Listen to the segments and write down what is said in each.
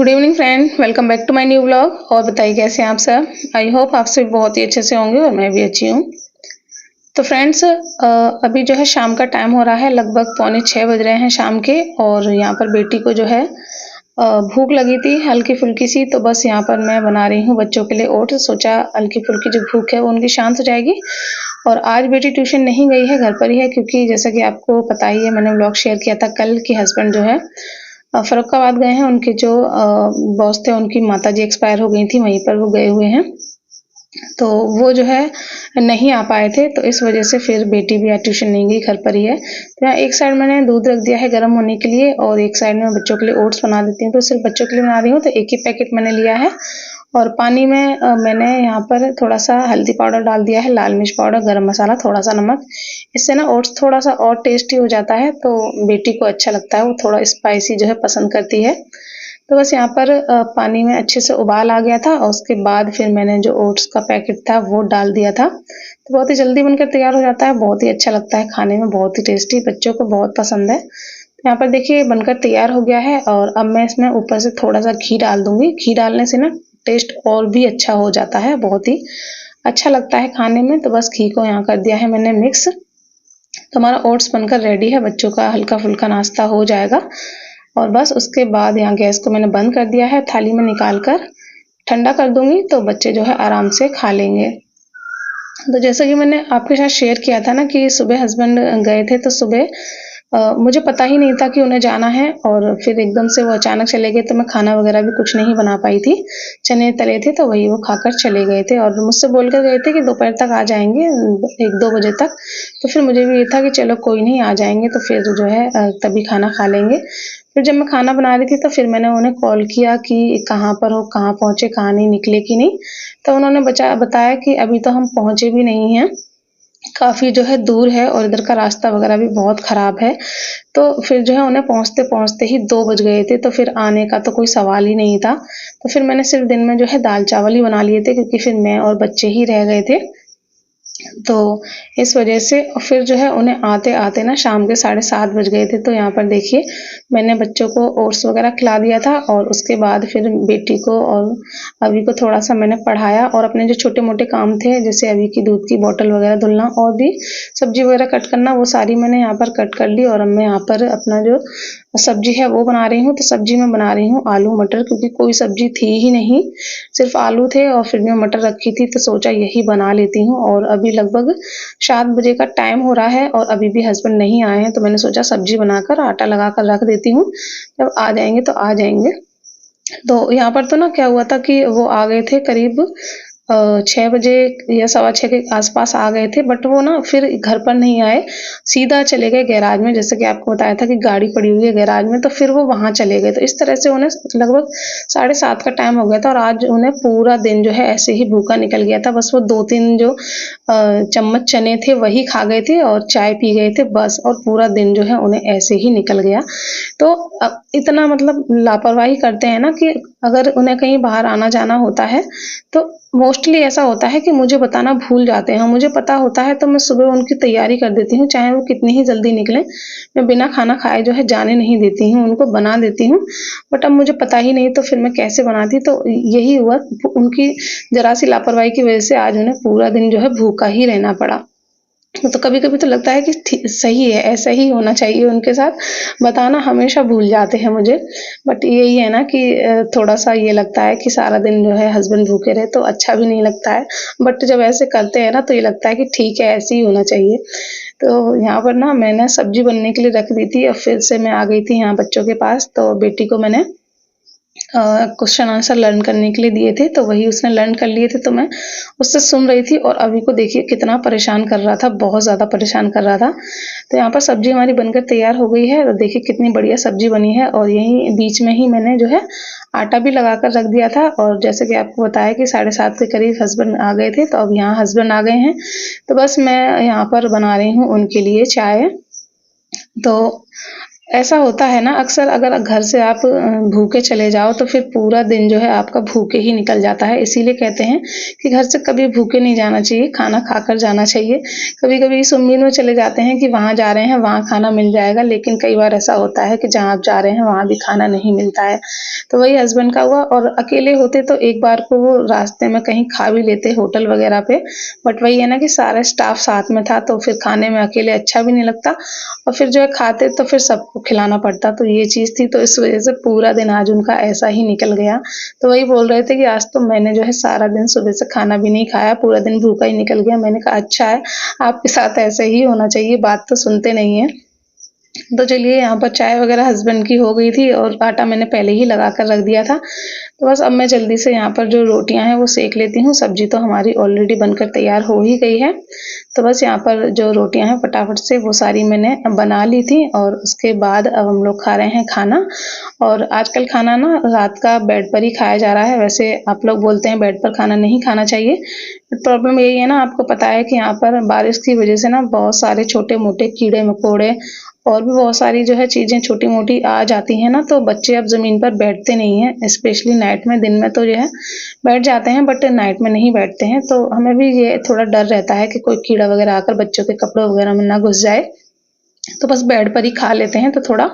Good evening friend, welcome back to my new vlog. और बताइए कैसे हैं आप सब। आई होप आप सब बहुत ही अच्छे से होंगे और मैं भी अच्छी हूँ। तो फ्रेंड्स, अभी जो है शाम का टाइम हो रहा है, लगभग पौने 6 बज रहे हैं शाम के। और यहाँ पर बेटी को जो है भूख लगी थी हल्की फुल्की सी, तो बस यहाँ पर मैं बना रही हूँ बच्चों के लिए ओट्स। सोचा हल्की फुल्की जो भूख है वो उनकी शांत हो जाएगी। और आज बेटी ट्यूशन नहीं गई है, घर पर ही है, क्योंकि जैसा कि आपको पता ही है, मैंने व्लॉग शेयर किया था कल कि हस्बैंड जो है फर्रुखाबाद गए हैं। उनके जो बॉस थे, उनकी माताजी एक्सपायर हो गई थी, वहीं पर वो गए हुए हैं। तो वो जो है नहीं आ पाए थे, तो इस वजह से फिर बेटी भी आज ट्यूशन नहीं गई, घर पर ही है। तो यहाँ एक साइड मैंने दूध रख दिया है गर्म होने के लिए, और एक साइड में बच्चों के लिए ओट्स बना देती हूँ। तो सिर्फ बच्चों के लिए बना रही हूँ, तो एक ही पैकेट मैंने लिया है। और पानी में मैंने यहाँ पर थोड़ा-सा हल्दी पाउडर डाल दिया है, लाल मिर्च पाउडर, गरम मसाला, थोड़ा-सा नमक। इससे ना ओट्स थोड़ा-सा और टेस्टी हो जाता है, तो बेटी को अच्छा लगता है, वो थोड़ा स्पाइसी जो है पसंद करती है। तो बस यहाँ पर पानी में अच्छे से उबाल आ गया था, और उसके बाद फिर मैंने जो ओट्स का पैकेट था वो डाल दिया था। तो बहुत ही जल्दी बनकर तैयार हो जाता है, बहुत ही अच्छा लगता है खाने में, बहुत ही टेस्टी, बच्चों को बहुत पसंद है। तो यहाँ पर देखिए बनकर तैयार हो गया है, और अब मैं इसमें ऊपर से थोड़ा-सा घी डाल दूँगी। घी डालने से ना टेस्ट और भी अच्छा हो जाता है, बहुत ही अच्छा लगता है खाने में। तो बस घी को यहाँ कर दिया है मैंने मिक्स। तो हमारा ओट्स बनकर रेडी है, बच्चों का हल्का-फुल्का नाश्ता हो जाएगा। और बस उसके बाद यहाँ गैस को मैंने बंद कर दिया है, थाली में निकाल कर ठंडा कर दूँगी, तो बच्चे जो है आराम से खा लेंगे। तो जैसा कि मैंने आपके साथ शेयर किया था ना कि सुबह हस्बैंड गए थे, तो सुबह मुझे पता ही नहीं था कि उन्हें जाना है, और फिर एकदम से वो अचानक चले गए, तो मैं खाना वगैरह भी कुछ नहीं बना पाई थी। चने तले थे, तो वही वो खाकर चले गए थे, और मुझसे बोल कर गए थे कि दोपहर तक आ जाएँगे, 1-2 बजे तक। तो फिर मुझे भी ये था कि चलो कोई नहीं, आ जाएँगे तो फिर जो है तभी खाना खा लेंगे। फिर जब मैं खाना बना रही थी, तो फिर मैंने उन्हें कॉल किया कि कहाँ पर हो, कहाँ पहुँचे, कहाँ नहीं निकले कि नहीं? तो उन्होंने बताया कि अभी तो हम पहुँचे भी नहीं हैं, काफ़ी जो है दूर है, और इधर का रास्ता वगैरह भी बहुत ख़राब है। तो फिर जो है उन्हें पहुँचते-पहुँचते ही 2 बज गए थे, तो फिर आने का तो कोई सवाल ही नहीं था। तो फिर मैंने सिर्फ़ दिन में जो है दाल-चावल ही बना लिए थे, क्योंकि फिर मैं और बच्चे ही रह गए थे। तो इस वजह से फिर जो है उन्हें आते-आते ना शाम के 7:30 बज गए थे। तो यहाँ पर देखिए मैंने बच्चों को ओट्स वग़ैरह खिला दिया था, और उसके बाद फिर बेटी को और अभी को थोड़ा-सा मैंने पढ़ाया, और अपने जो छोटे-मोटे काम थे, जैसे अभी की दूध की बॉटल वग़ैरह धुलना, और भी सब्ज़ी वग़ैरह कट करना, वो सारी मैंने यहाँ पर कट कर ली। और अब मैं यहाँ पर अपना जो सब्ज़ी है वो बना रही हूँ। तो सब्ज़ी मैं बना रही हूँ आलू मटर, क्योंकि कोई सब्ज़ी थी ही नहीं, सिर्फ़ आलू थे और फ्रिज में मटर रखी थी, तो सोचा यही बना लेती हूँ। और अभी लगभग 7 बजे का टाइम हो रहा है, और अभी भी हस्बैंड नहीं आए हैं, तो मैंने सोचा सब्ज़ी बनाकर आटा लगाकर रख देती हूँ, जब आ जाएँगे तो आ जाएँगे। तो यहाँ पर तो ना क्या हुआ था कि वो आ गए थे करीब 6 बजे या सवा 6 के आस-पास आ गए थे, बट वो ना फिर घर पर नहीं आए, सीधा चले गए गैराज में। जैसे कि आपको बताया था कि गाड़ी पड़ी हुई है गैराज में, तो फिर वो वहाँ चले गए। तो इस तरह से उन्हें लगभग 7:30 का टाइम हो गया था, और आज उन्हें पूरा दिन जो है ऐसे ही भूखा निकल गया था। बस वो 2-3 जो चम्मच चने थे वही खा गए थे, और चाय पी गए थे बस, और पूरा दिन जो है उन्हें ऐसे ही निकल गया। तो इतना मतलब लापरवाही करते हैं ना, कि अगर उन्हें कहीं बाहर आना-जाना होता है, तो मोस्टली ऐसा होता है कि मुझे बताना भूल जाते हैं। मुझे पता होता है, तो मैं सुबह उनकी तैयारी कर देती हूँ, चाहे वो कितनी ही जल्दी निकलें। मैं बिना खाना खाए जो है जाने नहीं देती हूँ, उनको बना देती हूँ। बट अब मुझे पता ही नहीं, तो फिर मैं कैसे बनाती? तो यही हुआ, उनकी ज़रा-सी लापरवाही की वज़ह से आज उन्हें पूरा दिन जो है भूखा ही रहना पड़ा। तो कभी-कभी तो लगता है कि सही है, ऐसा ही होना चाहिए उनके साथ, बताना हमेशा भूल जाते हैं मुझे। बट यही है ना कि थोड़ा-सा ये लगता है कि सारा दिन जो है हस्बैंड भूखे रहे, तो अच्छा भी नहीं लगता है। बट जब ऐसे करते हैं ना, तो ये लगता है कि ठीक है, ऐसे ही होना चाहिए। तो यहाँ पर ना मैंने सब्ज़ी बनने के लिए रख दी थी, और फिर से मैं आ गई थी यहाँ बच्चों के पास। तो बेटी को मैंने क्वेश्चन आंसर लर्न करने के लिए दिए थे, तो वही उसने लर्न कर लिए थे, तो मैं उससे सुन रही थी। और अभी को देखिए कितना परेशान कर रहा था, बहुत ज़्यादा परेशान कर रहा था। तो यहाँ पर सब्ज़ी हमारी बनकर तैयार हो गई है, और देखिए कितनी बढ़िया सब्ज़ी बनी है। और यहीं बीच में ही मैंने जो है आटा भी लगाकर रख दिया था, और जैसे कि आपको बताया कि 7:30 के करीब हस्बैंड आ गए थे, तो अब यहाँ हस्बैंड आ गए हैं। तो बस मैं यहाँ पर बना रही हूँ उनके लिए चाय। तो ऐसा होता है ना अक्सर, अगर घर से आप भूखे चले जाओ तो फिर पूरा दिन जो है आपका भूखे ही निकल जाता है। इसीलिए कहते हैं कि घर से कभी भूखे नहीं जाना चाहिए, खाना खाकर जाना चाहिए। कभी-कभी इस उम्मीद में चले जाते हैं कि वहाँ जा रहे हैं, वहाँ खाना मिल जाएगा, लेकिन कई बार ऐसा होता है कि जहाँ आप जा रहे हैं, वहाँ भी खाना नहीं मिलता है। तो वही हस्बैंड का हुआ, और अकेले होते तो एक बार को वो रास्ते में कहीं खा भी लेते होटल वगैरह पे, बट वही है ना कि सारा स्टाफ साथ में था, तो फिर खाने में अकेले अच्छा भी नहीं लगता, और फिर जो है खाते तो फिर सबको खिलाना पड़ता, तो ये चीज़ थी, तो इस वज़ह से पूरा दिन आज उनका ऐसा ही निकल गया। तो वही बोल रहे थे कि आज तो मैंने जो है सारा दिन सुबह से खाना भी नहीं खाया, पूरा दिन भूखा ही निकल गया। मैंने कहा अच्छा है, आपके साथ ऐसे ही होना चाहिए, बात तो सुनते नहीं हैं। तो चलिए यहाँ पर चाय वग़ैरह हस्बैंड की हो गई थी और आटा मैंने पहले ही लगा कर रख दिया था। तो बस अब मैं जल्दी से यहाँ पर जो रोटियाँ हैं वो सेंक लेती हूँ, सब्ज़ी तो हमारी ऑलरेडी बनकर तैयार हो ही गई है। तो बस यहाँ पर जो रोटियाँ हैं फटाफट से वो सारी मैंने बना ली थी, और उसके बाद अब हम लोग खा रहे हैं खाना। और आजकल खाना ना रात का बेड पर ही खाया जा रहा है। वैसे आप लोग बोलते हैं बेड पर खाना नहीं खाना चाहिए, बट प्रॉब्लम यही है ना, आपको पता है कि यहाँ पर बारिश की वज़ह से ना बहुत सारे छोटे-मोटे कीड़े-मकोड़े और भी बहुत सारी जो है चीज़ें छोटी-मोटी आ जाती हैं ना, तो बच्चे अब ज़मीन पर बैठते नहीं हैं, स्पेशली नाइट में। दिन में तो जो है बैठ जाते हैं, बट नाइट में नहीं बैठते हैं, तो हमें भी ये थोड़ा डर रहता है कि कोई कीड़ा वगैरह आकर बच्चों के कपड़ों वगैरह में ना घुस जाए। तो बस बेड पर ही खा लेते हैं, तो थोड़ा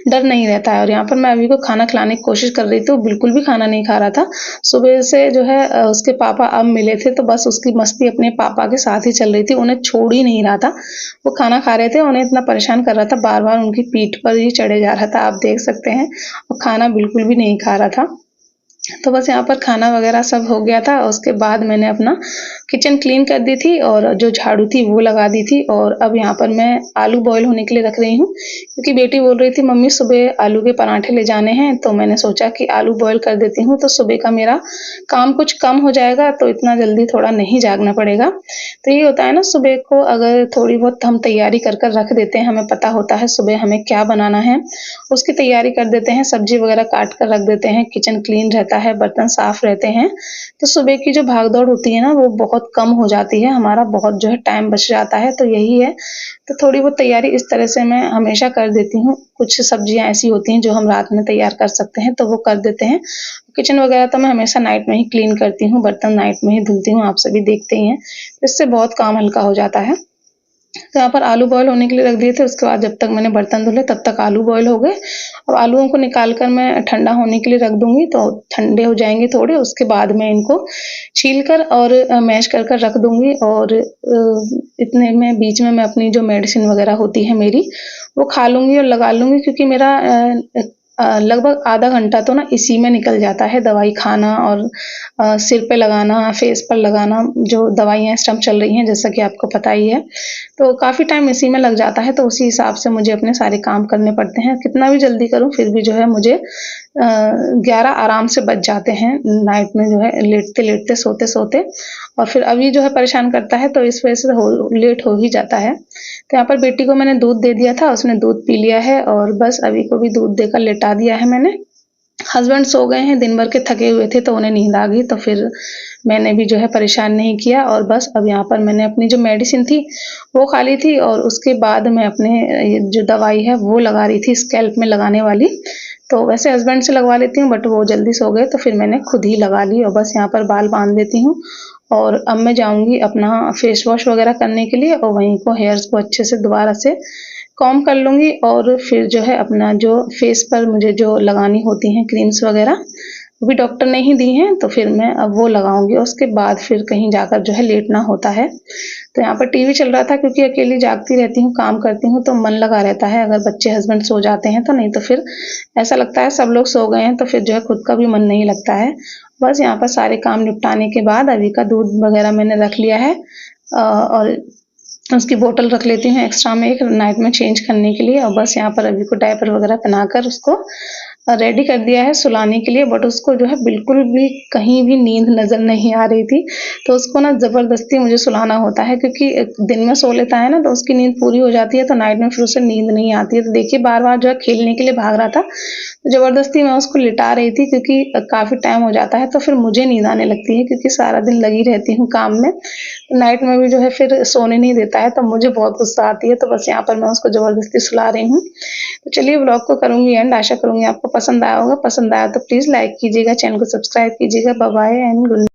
डर नहीं रहता है। और यहाँ पर मैं अभी को खाना खिलाने की कोशिश कर रही थी, वो बिल्कुल भी खाना नहीं खा रहा था। सुबह से जो है उसके पापा अब मिले थे, तो बस उसकी मस्ती अपने पापा के साथ ही चल रही थी, उन्हें छोड़ ही नहीं रहा था। वो खाना खा रहे थे, उन्हें इतना परेशान कर रहा था, बार-बार उनकी पीठ पर ही चढ़े जा रहा था, आप देख सकते हैं, और खाना बिल्कुल भी नहीं खा रहा था। तो बस यहाँ पर खाना वगैरह सब हो गया था, उसके बाद मैंने अपना किचन क्लीन कर दी थी और जो झाड़ू थी वो लगा दी थी, और अब यहाँ पर मैं आलू बॉयल होने के लिए रख रही हूँ, क्योंकि बेटी बोल रही थी मम्मी सुबह आलू के पराठे ले जाने हैं, तो मैंने सोचा कि आलू बॉयल कर देती हूँ, तो सुबह का मेरा काम कुछ कम हो जाएगा, तो इतना जल्दी थोड़ा नहीं जागना पड़ेगा। तो ये होता है ना, सुबह को अगर थोड़ी बहुत हम तैयारी कर कर रख देते हैं, हमें पता होता है सुबह हमें क्या बनाना है, उसकी तैयारी कर देते हैं, सब्जी वगैरह काट कर रख देते हैं, किचन क्लीन रहता है, बर्तन साफ रहते हैं, तो सुबह की जो भाग-दौड़ होती है ना, वो बहुत कम हो जाती है, हमारा बहुत जो है टाइम बच जाता है, तो यही है। तो थोड़ी बहुत तैयारी इस तरह से मैं हमेशा कर देती हूँ। कुछ सब्जियाँ ऐसी होती हैं जो हम रात में तैयार कर सकते हैं, तो वो कर देते हैं। किचन वगैरह तो मैं हमेशा नाइट में ही क्लीन करती हूँ, बर्तन नाइट में ही धुलती हूँ, आप सभी देखते ही हैं। इससे बहुत काम हल्का हो जाता है। तो यहाँ पर आलू बॉयल होने के लिए रख दिए थे, उसके बाद जब तक मैंने बर्तन धुले तब तक आलू बॉयल हो गए। और आलूओं को निकाल कर मैं ठंडा होने के लिए रख दूँगी, तो ठंडे हो जाएँगे थोड़े, उसके बाद मैं इनको छील कर और मैश कर कर रख दूँगी, और इतने में बीच में मैं अपनी जो मेडिसिन वगैरह होती है मेरी, वो खा लूँगी और लगा लूँगी, क्योंकि मेरा लगभग आधा घंटा तो ना इसी में निकल जाता है, दवाई खाना और सिर पे लगाना, फेस पर लगाना, जो दवाइयाँ इस टाइम चल रही हैं, जैसा कि आपको पता ही है। तो काफ़ी टाइम इसी में लग जाता है, तो उसी हिसाब से मुझे अपने सारे काम करने पड़ते हैं। कितना भी जल्दी करूँ फिर भी जो है मुझे 11 आराम से बज जाते हैं नाइट में, जो है लेटते-लेटते, सोते-सोते, और फिर अभी जो है परेशान करता है, तो इस वज़ह से लेट हो ही जाता है। तो यहाँ पर बेटी को मैंने दूध दे दिया था, उसने दूध पी लिया है, और बस अभी को भी दूध देकर लिटा दिया है मैंने। हस्बैंड सो गए हैं, दिन भर के थके हुए थे, तो उन्हें नींद आ गई, तो फिर मैंने भी जो है परेशान नहीं किया, और बस अब यहाँ पर मैंने अपनी जो मेडिसिन थी वो खा ली थी, और उसके बाद मैं अपने ये जो दवाई है वो लगा रही थी स्कैल्प में लगाने वाली। तो वैसे हस्बैंड से लगवा लेती हूँ, बट वो जल्दी सो गए, तो फिर मैंने खुद ही लगा ली, और बस यहाँ पर बाल बांध देती हूँ, और अब मैं जाऊँगी अपना फेस वॉश वगैरह करने के लिए, और वहीं को हेयर्स को अच्छे से दोबारा से कॉम्ब कर लूँगी, और फिर जो है अपना जो फेस पर मुझे जो लगानी होती हैं क्रीम्स वगैरह, वो भी डॉक्टर ने ही दी हैं, तो फिर मैं अब वो लगाऊँगी, और उसके बाद फिर कहीं जाकर जो है लेटना होता है। तो यहाँ पर टीवी चल रहा था, क्योंकि अकेली जागती रहती हूँ, काम करती हूँ, तो मन लगा रहता है, अगर बच्चे हस्बैंड सो जाते हैं तो, नहीं तो फिर ऐसा लगता है सब लोग सो गए हैं, तो फिर जो है खुद का भी मन नहीं लगता है। बस यहाँ पर सारे काम निपटाने के बाद अभी का दूध वगैरह मैंने रख लिया है, और उसकी बोतल रख लेती हूँ एक्स्ट्रा में एक नाइट में चेंज करने के लिए, और बस यहाँ पर अभी को डायपर वगैरह पहनाकर उसको रेडी कर दिया है सुलाने के लिए, बट उसको जो है बिल्कुल भी कहीं भी नींद नज़र नहीं आ रही थी। तो उसको ना ज़बरदस्ती मुझे सुलाना होता है, क्योंकि दिन में सो लेता है ना तो उसकी नींद पूरी हो जाती है, तो नाइट में फिर उसे नींद नहीं आती है। तो देखिए बार-बार जो है खेलने के लिए भाग रहा था, तो ज़बरदस्ती मैं उसको लिटा रही थी, क्योंकि काफ़ी टाइम हो जाता है तो फिर मुझे नींद आने लगती है, क्योंकि सारा दिन लगी रहती हूँ काम में। नाइट में भी जो है फिर सोने नहीं देता है, तो मुझे बहुत गुस्सा आती है, तो बस यहाँ पर मैं उसको ज़बरदस्ती सुला रही हूँ। तो चलिए व्लॉग को करूँगी एंड, आशा करूँगी आपको पसंद आया होगा। पसंद आया तो प्लीज़ लाइक कीजिएगा, चैनल को सब्सक्राइब कीजिएगा। Bye bye and good